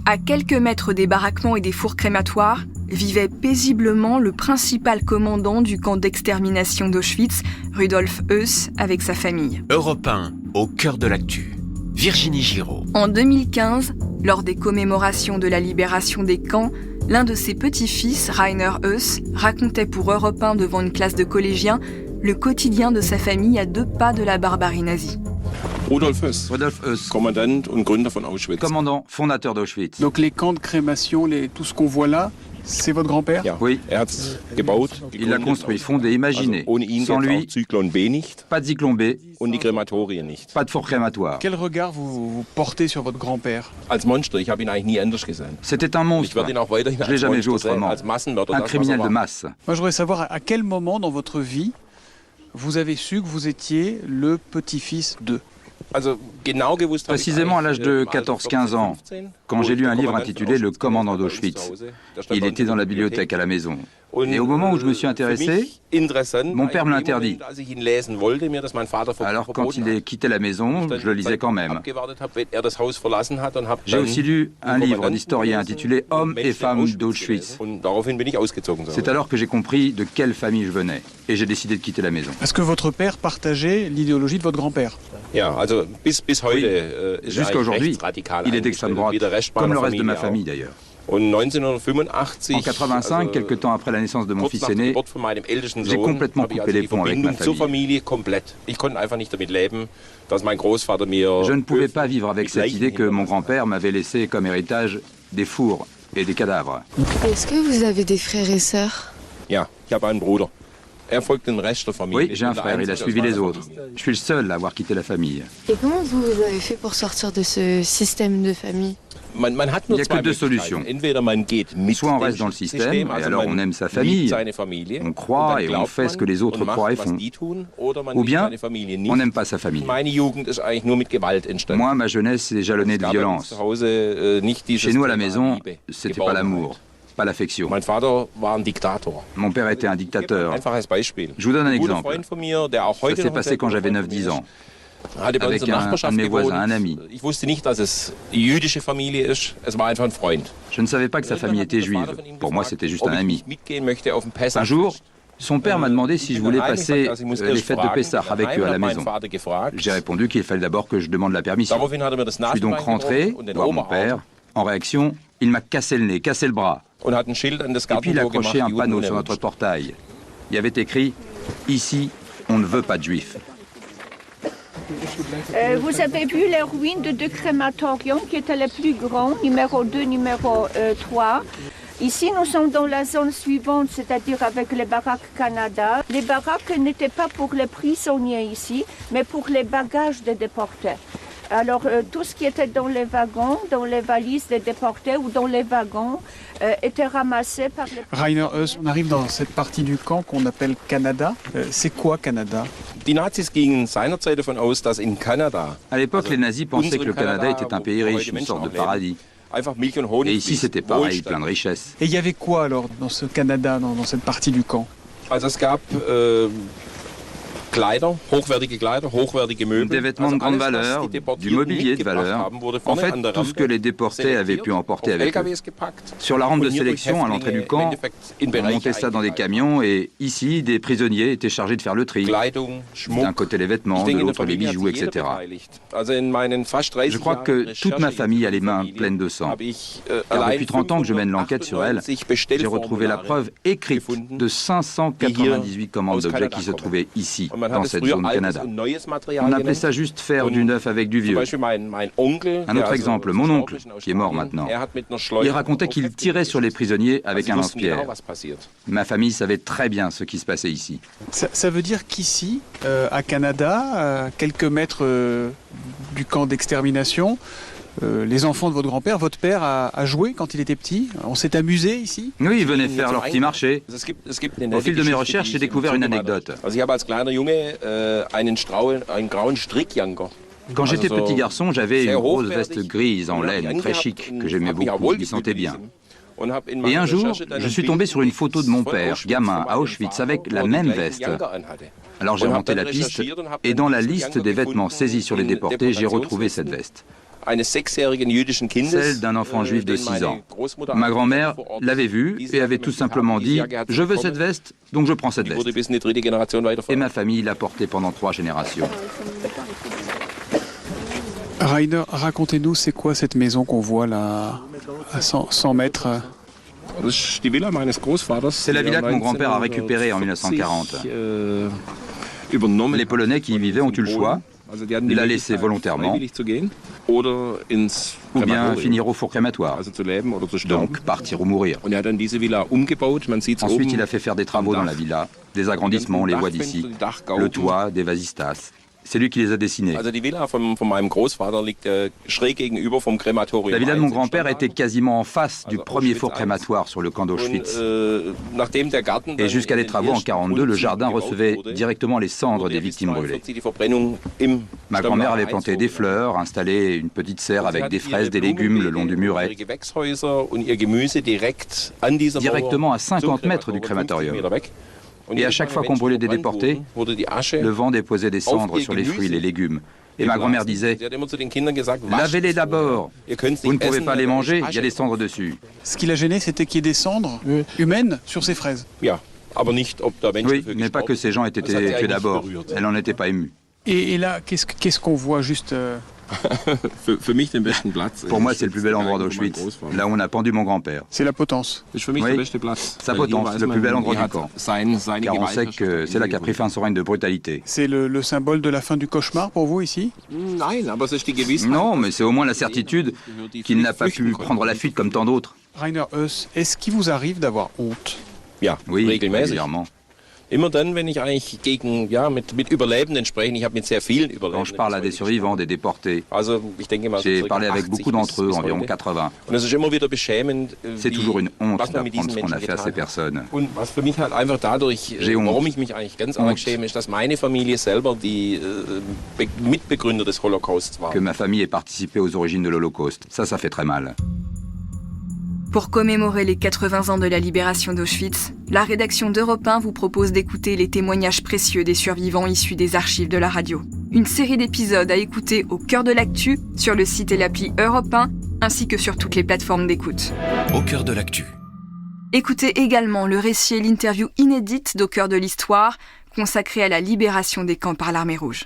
À quelques mètres des baraquements et des fours crématoires, vivait paisiblement le principal commandant du camp d'extermination d'Auschwitz, Rudolf Höss, avec sa famille. Europe 1, au cœur de l'actu. Virginie Giraud. En 2015, lors des commémorations de la libération des camps, l'un de ses petits-fils, Rainer Höss, racontait pour Europe 1 devant une classe de collégiens le quotidien de sa famille à 2 pas de la barbarie nazie. Rudolf Höss, commandant und Gründer von Auschwitz. Commandant, fondateur d'Auschwitz. Donc les camps de crémation, tout ce qu'on voit là, c'est votre grand-père? Oui. Gebaut, Il l'a construit, fondé, imaginé. Sans lui, Zyklon B nicht pas de Zyklon B, und die Krematorien nicht. pas de four crématoire. Quel regard vous portez sur votre grand-père? Als Monster, ich habe ihn eigentlich nie anders gesehen. C'était un Ich monstre. werde ihn auch weiterhin Je l'ai als jamais vu Monster sehen, autrement. als Massenmörder. Un das, was criminel er de war. masse. Moi, je voudrais savoir à quel moment dans votre vie vous avez su que vous étiez le petit-fils d'eux. Also, genau gewusst habe ich Précisément à l'âge de eigentlich, im Alter 14-15 ans, 15, quand j'ai lu un der livre Kommandant intitulé Le commandant d'Auschwitz. Il était dans la bibliothèque à la maison. Et au moment où je me suis intéressé, mon père me l'a interdit. Alors quand il quitté la maison, je le lisais quand même. J'ai aussi lu un livre d'historien intitulé Hommes et femmes d'Auschwitz. C'est alors que j'ai compris de quelle famille je venais. Et j'ai décidé de quitter la maison. Est-ce que votre père partageait l'idéologie de votre grand-père? Jusqu'à aujourd'hui, il est d'extrême droite, comme le reste de ma famille d'ailleurs. En 1985, quelque temps après la naissance de mon fils aîné, j'ai complètement coupé les ponts avec ma famille. Je ne pouvais pas vivre avec cette idée que mon grand-père m'avait laissé comme héritage des fours et des cadavres. Est-ce que vous avez des frères et sœurs? Oui, j'ai un frère, il a suivi les autres. Je suis le seul à avoir quitté la famille. Et comment vous avez fait pour sortir de ce système de famille? Il n'y a que 2 solutions. Soit on reste dans le système, et alors on aime sa famille, on croit et on fait ce que les autres croient et font. Ou bien, on n'aime pas sa famille. Moi, ma jeunesse est jalonnée de violence. Chez nous, à la maison, c'était pas l'amour, pas l'affection. Mon père était un dictateur. Je vous donne un exemple. Ça s'est passé quand j'avais 9-10 ans. Avec un de mes voisins, un ami. Je ne savais pas que sa famille était juive. Pour moi, c'était juste un ami. Un jour, son père m'a demandé si je voulais passer les fêtes de Pessah avec eux à la maison. J'ai répondu qu'il fallait d'abord que je demande la permission. Je suis donc rentré voir mon père. En réaction, il m'a cassé le nez, cassé le bras. Et puis il a accroché un panneau sur notre portail. Il y avait écrit « Ici, on ne veut pas de juifs ». Vous avez vu les ruines de 2 crématoriums qui étaient les plus grands, numéro 2, numéro 3. Ici, nous sommes dans la zone suivante, c'est-à-dire avec les baraques Canada. Les baraques n'étaient pas pour les prisonniers ici, mais pour les bagages des déportés. Alors, tout ce qui était dans les wagons, dans les valises des déportés ou dans les wagons, était ramassé par les... Rainer Höss, on arrive dans cette partie du camp qu'on appelle Canada. C'est quoi Canada? À l'époque, les nazis pensaient que le Canada était un pays riche, une sorte de paradis. Et ici, c'était pareil, plein de richesses. Et il y avait quoi alors dans ce Canada, dans cette partie du camp? Des vêtements de grande valeur, du mobilier de valeur. En fait, tout ce que les déportés avaient pu emporter avec eux. Sur la rampe de sélection, à l'entrée du camp, on montait ça dans des camions et ici, des prisonniers étaient chargés de faire le tri. D'un côté les vêtements, de l'autre les bijoux, etc. Je crois que toute ma famille a les mains pleines de sang. Car depuis 30 ans que je mène l'enquête sur elle, j'ai retrouvé la preuve écrite de 598 commandes d'objets qui se trouvaient ici, dans cette zone Canada. On appelait ça juste faire du neuf avec du vieux. Un autre exemple, mon oncle, qui est mort maintenant, il racontait qu'il tirait sur les prisonniers avec un lance-pierre. Ma famille savait très bien ce qui se passait ici. Ça veut dire qu'ici, à Canada, à quelques mètres du camp d'extermination, les enfants de votre grand-père, votre père a joué quand il était petit? On s'est amusé ici? Oui, ils venaient faire leur petit marché. Au fil de mes recherches, j'ai découvert une anecdote. Quand j'étais petit garçon, j'avais une grosse veste grise en laine, très chic, que j'aimais beaucoup, je m'y sentais bien. Et un jour, je suis tombé sur une photo de mon père, gamin, à Auschwitz, avec la même veste. Alors j'ai remonté la piste, et dans la liste des vêtements saisis sur les déportés, j'ai retrouvé cette veste. celle d'un enfant juif de 6 ans. Ma grand-mère l'avait vue et avait tout simplement dit « Je veux cette veste, donc je prends cette veste ». Et ma famille l'a portée pendant 3 générations. Rainer, racontez-nous, c'est quoi cette maison qu'on voit là, à 100 mètres? C'est la villa que mon grand-père a récupérée en 1940. Les Polonais qui y vivaient ont eu le choix. Il l'a laissé volontairement, ou bien finir au four crématoire, donc partir ou mourir. Ensuite, il a fait faire des travaux dans la villa, des agrandissements, les voies d'ici, le toit, des vasistas. C'est lui qui les a dessinés. La villa de mon grand-père était quasiment en face du premier four crématoire sur le camp d'Auschwitz. Et jusqu'à les travaux en 1942, le jardin recevait directement les cendres des victimes brûlées. Ma grand-mère avait planté des fleurs, installé une petite serre avec des fraises, des légumes le long du muret, directement à 50 mètres du crématorium. Et à chaque fois qu'on brûlait des déportés, le vent déposait des cendres sur les fruits et les légumes. Et ma grand-mère disait « Lavez-les d'abord, vous ne pouvez pas les manger, il y a des cendres dessus. » Ce qui l'a gêné, c'était qu'il y ait des cendres humaines sur ces fraises. Oui, mais pas que ces gens étaient tués d'abord, elle n'en était pas émue. Et là, qu'est-ce qu'on voit juste Pour moi, c'est le plus bel endroit d'Auschwitz, là où on a pendu mon grand-père. C'est la Potence. Oui, sa Potence, c'est le plus bel endroit du camp. Car on sait que c'est là qu'a pris fin son règne de brutalité. C'est le symbole de la fin du cauchemar pour vous ici? Non, mais c'est au moins la certitude qu'il n'a pas pu prendre la fuite comme tant d'autres. Rainer Höss, est-ce qu'il vous arrive d'avoir honte? Oui, régulièrement. Quand je parle à des survivants, des déportés, j'ai parlé avec beaucoup d'entre eux, environ 80. C'est toujours une honte d'apprendre ce qu'on a fait à ces personnes. J'ai honte. Que ma famille ait participé aux origines de l'Holocauste. Ça fait très mal. Pour commémorer les 80 ans de la libération d'Auschwitz, la rédaction d'Europe 1 vous propose d'écouter les témoignages précieux des survivants issus des archives de la radio. Une série d'épisodes à écouter au cœur de l'actu sur le site et l'appli Europe 1, ainsi que sur toutes les plateformes d'écoute. Au cœur de l'actu. Écoutez également le récit et l'interview inédite d'Au cœur de l'histoire, consacrée à la libération des camps par l'Armée rouge.